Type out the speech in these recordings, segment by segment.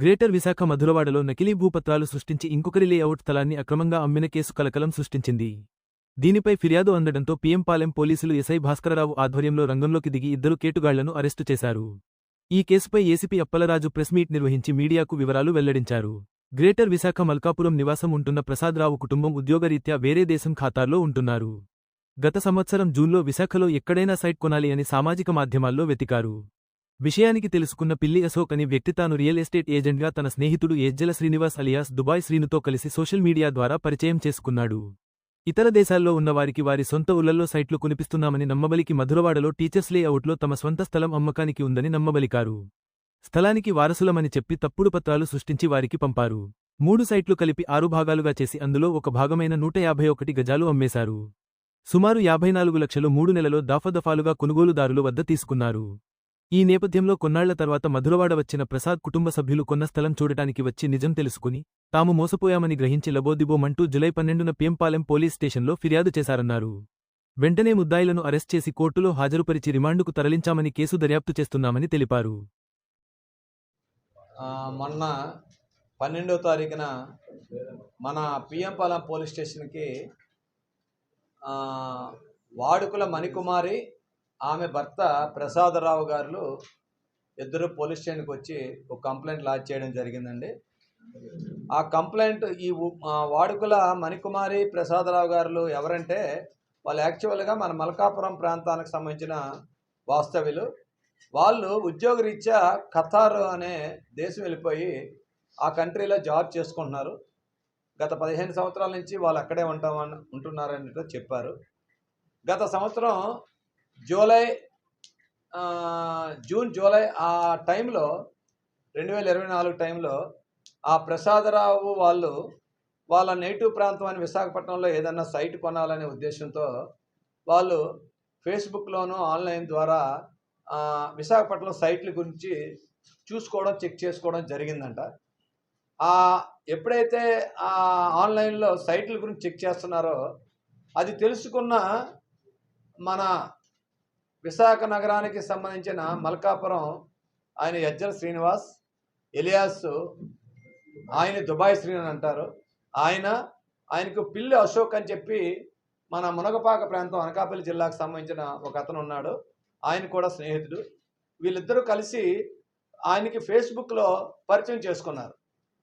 Greater Visakha మధురవాడలో నకిలీ భూపత్రాలు సృష్టించి ఇంకొకరి లేఅవుట్ స్థలాన్ని అక్రమంగా అమ్మిన కేసు కలకలం సృష్టించింది. దీనిపై ఫిర్యాదు అందడంతో పీఎంపాలెం పోలీసులు ఎస్ఐ భాస్కరరావు ఆధ్వర్యంలో రంగంలోకి దిగి 2 కేటుగాళ్లను అరెస్టు చేశారు. ఈ కేసుపై ఏసీపీ అప్పలరాజు ప్రెస్ మీట్ నిర్వహించి మీడియాకు వివరాలు వెల్లడించారు. గ్రేటర్ విశాఖ మల్కాపురం నివాసం ఉంటున్న ప్రసాదరావు కుటుంబం ఉద్యోగరీత్యా వేరే దేశం ఖాతాల్లో ఉంటున్నారు. గత సంవత్సరం జూన్లో విశాఖలో ఎక్కడైనా సైట్ కొనాలి అని సామాజిక మాధ్యమాల్లో వెతికారు. విషయానికి తెలుసుకున్న పిల్లి అశోక్ అని వ్యక్తి తాను రియల్ ఎస్టేట్ ఏజెంట్గా తన స్నేహితుడు ఎజ్జల శ్రీనివాస్ అలియాస్ దుబాయ్ శ్రీనుతో కలిసి సోషల్ మీడియా ద్వారా పరిచయం చేసుకున్నాడు. ఇతర దేశాల్లో ఉన్నవారికి వారి సొంత ఊళ్లలో సైట్లు కొనిపిస్తున్నామని నమ్మబలికి మధురవాడలో టీచర్స్ లేఅవుట్లో తమ స్వంత స్థలం అమ్మకానికి ఉందని నమ్మబలికారు. స్థలానికి వారసులమని చెప్పి తప్పుడు పత్రాలు సృష్టించి వారికి పంపారు. 3 సైట్లు కలిపి 6 భాగాలుగా చేసి అందులో ఒక భాగమైన 151 గజాలు అమ్మేశారు. సుమారు 54 లక్షలు 3 నెలలో దఫాదఫాలుగా కొనుగోలుదారుల వద్ద తీసుకున్నారు. ఈ నేపథ్యంలో కొన్నాళ్ల తర్వాత మధురవాడ వచ్చిన ప్రసాద్ కుటుంబ సభ్యులు కొన్న స్థలం చూడటానికి వచ్చి నిజం తెలుసుకుని తాము మోసపోయామని గ్రహించి లబోదిబోమంటూ జులై 12న పీఎంపాలెం పోలీస్ స్టేషన్లో ఫిర్యాదు చేశారన్నారు. వెంటనే ముద్దాయిలను అరెస్ట్ చేసి కోర్టులో హాజరుపరిచి రిమాండుకు తరలించామని కేసు దర్యాప్తు చేస్తున్నామని తెలిపారు. మొన్న 12వ తారీఖున మన పీఎంపాలెం పోలీస్ స్టేషన్కి వాడుకుల మణికుమారి ఆమె భర్త ప్రసాదరావు గారు 2 పోలీస్ స్టేషన్కి వచ్చి ఒక కంప్లైంట్ లాడ్జ్ చేయడం జరిగిందండి. ఆ కంప్లైంట్ ఈ వాడుకుల మణికుమారి ప్రసాదరావు గారు ఎవరంటే వాళ్ళు యాక్చువల్గా మన మల్కాపురం ప్రాంతానికి సంబంధించిన వాస్తవ్యులు. వాళ్ళు ఉద్యోగరీత్యా ఖతార్ అనే దేశం వెళ్ళిపోయి ఆ కంట్రీలో జాబ్ చేసుకుంటున్నారు. గత 15 సంవత్సరాల నుంచి వాళ్ళు అక్కడే ఉంటున్నారని చెప్పారు. గత సంవత్సరం జూన్ జూలై ఆ టైంలో 2024 టైంలో ఆ ప్రసాదరావు వాళ్ళ నేటివ్ ప్రాంతం అని విశాఖపట్నంలో ఏదన్నా సైట్ కొనాలనే ఉద్దేశంతో వాళ్ళు ఫేస్బుక్లోనూ ఆన్లైన్ ద్వారా విశాఖపట్నం సైట్ల గురించి చూసుకోవడం చెక్ చేసుకోవడం జరిగిందంట. ఎప్పుడైతే ఆ ఆన్లైన్లో సైట్ల గురించి చెక్ చేస్తున్నారో అది తెలుసుకున్న మన విశాఖ నగరానికి సంబంధించిన మల్కాపురం ఆయన ఎజ్జల శ్రీనివాస్ ఎలియాస్, ఆయన దుబాయ్ శ్రీను అంటారు, ఆయనకు పిల్లి అశోక్ అని చెప్పి మన మునగపాక ప్రాంతం అనకాపల్లి జిల్లాకు సంబంధించిన ఒక అతను ఉన్నాడు. ఆయన కూడా స్నేహితుడు. వీళ్ళిద్దరూ కలిసి ఆయనకి ఫేస్బుక్లో పరిచయం చేసుకున్నారు.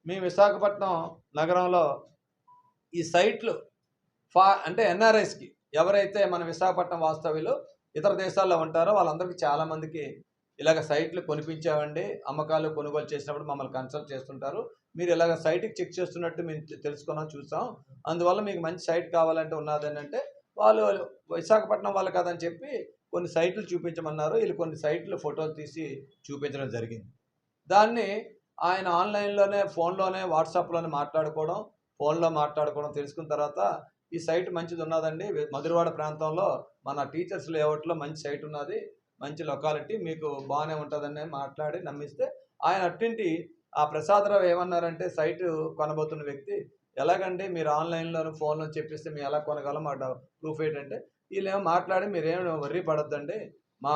మీ విశాఖపట్నం నగరంలో ఈ సైట్లు అంటే ఎన్ఆర్ఐస్కి ఎవరైతే మన విశాఖపట్నం వాస్తవ్యులు ఇతర దేశాల్లో ఉంటారో వాళ్ళందరికీ చాలామందికి ఇలాగ సైట్లు కొనిపించామండి, అమ్మకాలు కొనుగోలు చేసినప్పుడు మమ్మల్ని కన్సల్ట్ చేస్తుంటారు, మీరు ఇలాగ సైట్కి చెక్ చేస్తున్నట్టు మేము తెలుసుకున్నాం చూసాం, అందువల్ల మీకు మంచి సైట్ కావాలంటే ఉన్నదని అంటే వాళ్ళు విశాఖపట్నం వాళ్ళు కాదని చెప్పి కొన్ని సైట్లు చూపించమన్నారు. వీళ్ళు కొన్ని సైట్లు ఫోటోలు తీసి చూపించడం జరిగింది. దాన్ని ఆయన ఆన్లైన్లోనే ఫోన్లోనే వాట్సాప్లోనే ఫోన్లో మాట్లాడుకోవడం తెలుసుకున్న తర్వాత ఈ సైట్ మంచిది ఉన్నదండి, మధురవాడ ప్రాంతంలో మన టీచర్స్ లేఅవుట్లో మంచి సైట్ ఉన్నది, మంచి లొకాలిటీ, మీకు బాగానే ఉంటుందని మాట్లాడి నమ్మిస్తే ఆయన అట్టింటి ఆ ప్రసాదరావు ఏమన్నారంటే సైటు కొనబోతున్న వ్యక్తి, ఎలాగండి మీరు ఆన్లైన్లోను ఫోన్లో చెప్పిస్తే మేము ఎలా కొనగలం, మా ప్రూఫ్ ఏంటంటే వీళ్ళేమో మాట్లాడి మీరేమో వర్రీ పడొద్దండి, మా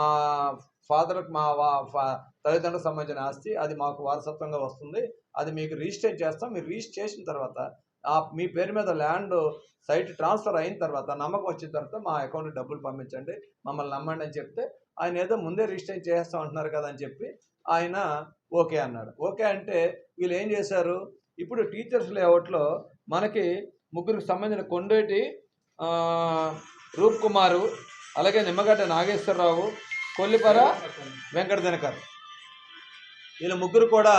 ఫాదర్కి మా తల్లిదండ్రులకు సంబంధించిన ఆస్తి అది మాకు వారసత్వంగా వస్తుంది, అది మీకు రిజిస్టర్ చేస్తాం, మీరు రిజిస్టర్ చేసిన తర్వాత మీ పేరు మీద ల్యాండ్ సైట్ ట్రాన్స్ఫర్ అయిన తర్వాత నమ్మకం వచ్చిన తర్వాత మా అకౌంట్కి డబ్బులు పంపించండి, మమ్మల్ని నమ్మండి అని చెప్తే ఆయన ఏదో ముందే రిజిస్టర్ చేస్తాం అంటున్నారు కదా అని చెప్పి ఆయన ఓకే అన్నాడు. ఓకే అంటే వీళ్ళు ఏం చేశారు, ఇప్పుడు టీచర్స్ లేఅవుట్లో మనకి 3కి సంబంధించిన కొండేటి రూప్ కుమారు, అలాగే నిమ్మగడ్డ నాగేశ్వరరావు, కొల్లిపర వెంకట దినకర్, వీళ్ళ ముగ్గురు కూడా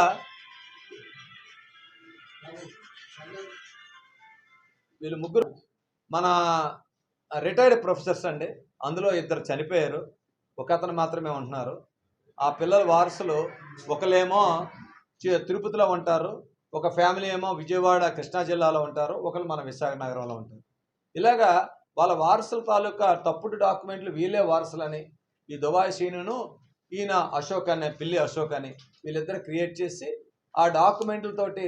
మన రిటైర్డ్ ప్రొఫెసర్స్ అండి. అందులో 2 చనిపోయారు, ఒక అతను మాత్రమే ఉంటున్నారు. ఆ పిల్లల వారసులు ఒకళ్ళేమో తిరుపతిలో ఉంటారు, ఒక ఫ్యామిలీ ఏమో విజయవాడ కృష్ణా జిల్లాలో ఉంటారు, ఒకరు మన విశాఖ నగరంలో ఉంటారు. ఇలాగా వాళ్ళ వారసుల తాలూకా తప్పుడు డాక్యుమెంట్లు వీళ్ళే వారసులని ఈ దుబాయ్ సీనును ఈయన అశోక్ అనే పిల్లి అశోక్ అని వీళ్ళిద్దరు క్రియేట్ చేసి ఆ డాక్యుమెంట్లతోటి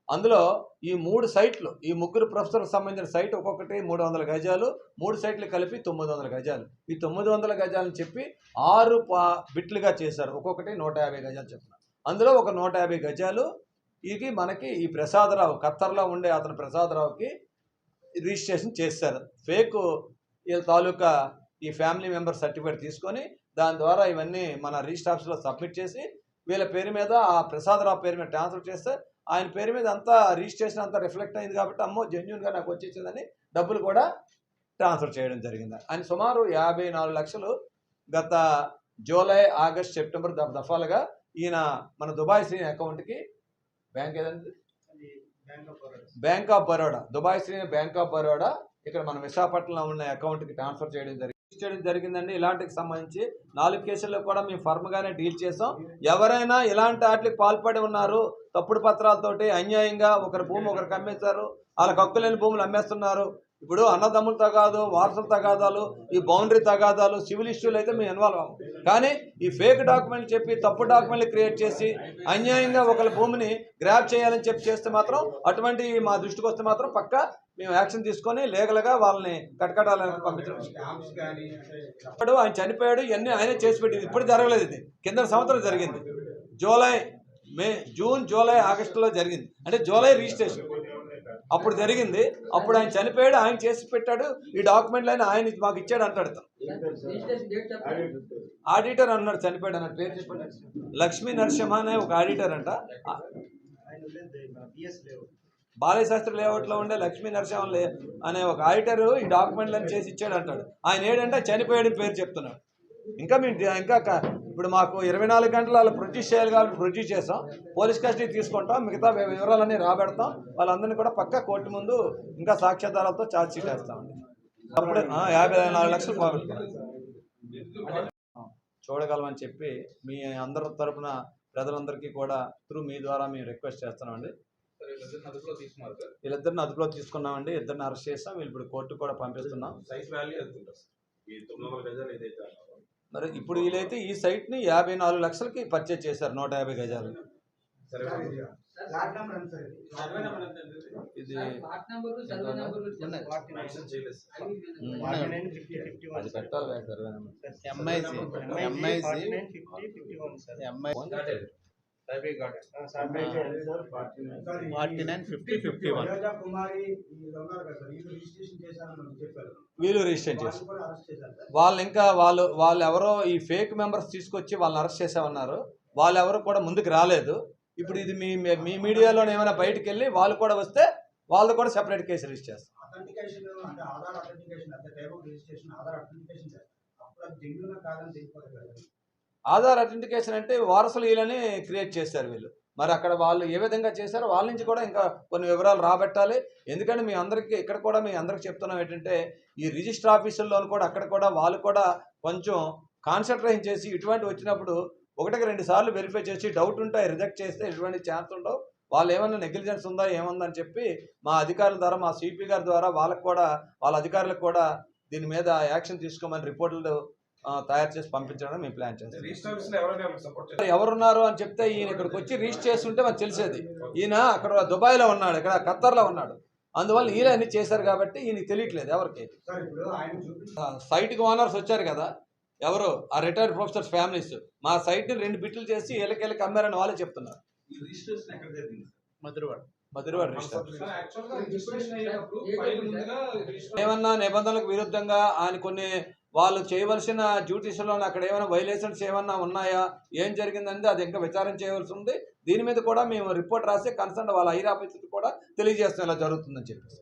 అందులో ఈ 3 సైట్లు ఈ ముగ్గురు ప్రొఫెసర్లకు సంబంధించిన సైట్ ఒక్కొక్కటి 300 గజాలు 3 సైట్లు కలిపి 900 గజాలు ఈ 900 గజాలని చెప్పి 6 బిట్లుగా చేశారు ఒక్కొక్కటి 150 గజాలు చెప్తున్నారు అందులో ఒక 150 గజాలు ఇది మనకి ఈ ప్రసాదరావు ఖత్తర్లో ఉండే అతను ప్రసాదరావుకి రిజిస్ట్రేషన్ చేశారు ఫేక్ వీళ్ళ తాలూకా ఈ ఫ్యామిలీ మెంబర్ సర్టిఫికేట్ తీసుకొని దాని ద్వారా ఇవన్నీ మన రిజిస్టర్ ఆఫీస్లో సబ్మిట్ చేసి వీళ్ళ పేరు మీద ఆ ప్రసాదరావు పేరు మీద ట్రాన్స్ఫర్ చేస్తే ఆయన పేరు మీద అంతా రిజిస్ట్రేషన్ అంతా రిఫ్లెక్ట్ అయింది కాబట్టి అమ్మో జెన్యున్గా నాకు వచ్చేసిందని డబ్బులు కూడా ట్రాన్స్ఫర్ చేయడం జరిగింది ఆయన సుమారు 54 లక్షలు గత జూలై ఆగస్ట్ సెప్టెంబర్ దఫాలుగా ఈయన మన దుబాయ్ శ్రీ అకౌంట్కి బ్యాంక్ ఏదండి bank of Baroda Dubai Sri bank of Baroda ఇక్కడ మన విశాఖపట్నంలో ఉన్న అకౌంట్కి ట్రాన్స్ఫర్ చేయడం జరిగిందండి ఇలాంటికి సంబంధించి 4 కేసుల్లో కూడా మేము ఫర్మ్గానే డీల్ చేసాం ఎవరైనా ఇలాంటి వాటికి పాల్పడి ఉన్నారు తప్పుడు పత్రాలతోటి అన్యాయంగా ఒకరి భూమి ఒకరికి అమ్మేశారు వాళ్ళకి హక్కులేని భూములు అమ్మేస్తున్నారు ఇప్పుడు అన్నదమ్ముల తగాదు వారసుల తగాదాలు ఈ బౌండరీ తగాదాలు సివిల్ ఇష్యూలు అయితే మేము ఇన్వాల్వ్ అవ్వం కానీ ఈ ఫేక్ డాక్యుమెంట్ చెప్పి తప్పు డాక్యుమెంట్లు క్రియేట్ చేసి అన్యాయంగా ఒకరి భూమిని గ్రాప్ చేయాలని చెప్పి చేస్తే మాత్రం అటువంటి మా దృష్టికి వస్తే మాత్రం పక్కా మేము యాక్షన్ తీసుకొని లీగల్గా వాళ్ళని కటకటాలకు పంపించడం ఇప్పుడు ఆయన చనిపోయాడు ఇవన్నీ ఆయనే చేసి పెట్టింది ఇప్పుడు జరగలేదు ఇది కింద సంవత్సరం జరిగింది జూన్ జూలై ఆగస్టులో జరిగింది అంటే జూలై రిజిస్ట్రేషన్ అప్పుడు జరిగింది అప్పుడు ఆయన చనిపోయాడు ఆయన చేసి పెట్టాడు ఈ డాక్యుమెంట్లు అయినా ఆయన మాకు ఇచ్చాడు అంటాడు ఆడిటర్ అన్నాడు చనిపోయాడు అన్నాడు పేరు చెప్పండి లక్ష్మీ నరసింహ అనే ఒక ఆడిటర్ అంట బాలయ్య శాస్త్రి లేఅవుట్లో ఉండే లక్ష్మీ నరసింహ అనే ఒక ఆడిటర్ ఈ డాక్యుమెంట్లను చేసి ఇచ్చాడు అంటాడు ఆయన ఏడంటే చనిపోయాడు పేరు చెప్తున్నాడు ఇంకా మేము ఇంకా ఇప్పుడు మాకు 24 గంటలు అలా ప్రొడ్యూస్ చేయాలి కాబట్టి ప్రొడ్యూస్ చేస్తాం పోలీస్ కస్టడీ తీసుకుంటాం మిగతా వివరాలన్నీ రాబెడతాం వాళ్ళందరినీ కూడా పక్కా కోర్టు ముందు ఇంకా సాక్ష్యాధారాలతో ఛార్జ్ షీట్ వేస్తామండి అప్పుడే 54 లక్షలు పోగొట్టుకున్నాం చూడగలమని చెప్పి మీ అందరి తరపున ప్రజలందరికీ కూడా మీ ద్వారా మేము రిక్వెస్ట్ చేస్తున్నామండి వీళ్ళిద్దరిని అదుపులో తీసుకున్నామండి ఇద్దరిని అరెస్ట్ చేస్తాం వీళ్ళు ఇప్పుడు కోర్టు కూడా పంపిస్తున్నాం మరి ఇప్పుడు వీళ్ళైతే ఈ సైట్ని 54 లక్షలకి పర్చేజ్ చేశారు 150 గజాలు ఇది అది పెట్టాలి వీళ్ళు రిజిస్ట్రేషన్ చేశారు వాళ్ళు ఇంకా వాళ్ళు ఎవరో ఈ ఫేక్ మెంబర్స్ తీసుకొచ్చి వాళ్ళని అరెస్ట్ చేసామన్నారు వాళ్ళు ఎవరు కూడా ముందుకు రాలేదు ఇప్పుడు ఇది మీ మీడియాలో ఏమైనా బయటకు వెళ్ళి వాళ్ళు కూడా వస్తే వాళ్ళు కూడా సెపరేట్ కేసు రిజిస్టర్ చేస్తారు ఆధార్ అథెంటికేషన్ అంటే వారసులు వీళ్ళని క్రియేట్ చేశారు వీళ్ళు మరి అక్కడ వాళ్ళు ఏ విధంగా చేశారో వాళ్ళ నుంచి కూడా ఇంకా కొన్ని వివరాలు రాబెట్టాలి ఎందుకంటే మీ అందరికీ ఇక్కడ కూడా మీ అందరికి చెప్తున్నాం ఏంటంటే ఈ రిజిస్టర్ ఆఫీసుల్లోనూ కూడా అక్కడ కూడా వాళ్ళు కూడా కొంచెం కాన్సన్ట్రేషన్ చేసి ఇటువంటి వచ్చినప్పుడు 1-2 సార్లు వెరిఫై చేసి డౌట్ ఉంటాయి రిజెక్ట్ చేస్తే ఎటువంటి ఛాన్స్ ఉండవు వాళ్ళు ఏమన్నా నెగ్లిజెన్స్ ఉందా ఏముందని చెప్పి మా అధికారుల ద్వారా మా సిపి గారి ద్వారా వాళ్ళకు కూడా వాళ్ళ అధికారులకు కూడా దీని మీద యాక్షన్ తీసుకోమని రిపోర్టులు తయారు చేసి పంపించడం మేము ప్లాన్ చేస్తాం ఎవరున్నారు అని చెప్తే ఈయన ఇక్కడికి వచ్చి రిజిస్టర్ చేస్తుంటే మనకు తెలిసేది ఈయన అక్కడ దుబాయ్లో ఉన్నాడు ఇక్కడ ఖత్తర్లో ఉన్నాడు అందువల్ల ఈయన అన్ని చేశారు కాబట్టి ఈయనకి తెలియట్లేదు ఎవరికి సైట్కి ఓనర్స్ వచ్చారు కదా ఎవరు ఆ రిటైర్డ్ ప్రొఫెసర్స్ ఫ్యామిలీస్ మా సైట్ని 2 బిట్లు చేసి ఎలకెళ్ళకి అమ్మారని వాళ్ళే చెప్తున్నారు మధురవాడ ఏమన్నా నిబంధనలకు విరుద్ధంగా ఆయన కొన్ని వాళ్ళు చేయవలసిన డ్యూటీస్లో అక్కడ ఏమైనా వైలేషన్స్ ఏమన్నా ఉన్నాయా ఏం జరిగిందంటే అది ఇంకా విచారణ చేయవలసి ఉంది దీని మీద కూడా మేము రిపోర్ట్ రాసి కన్సర్న్ వాళ్ళ హైర్ ఆఫీసర్కి కూడా తెలియజేస్తాం ఇలా జరుగుతుందని చెప్పేసి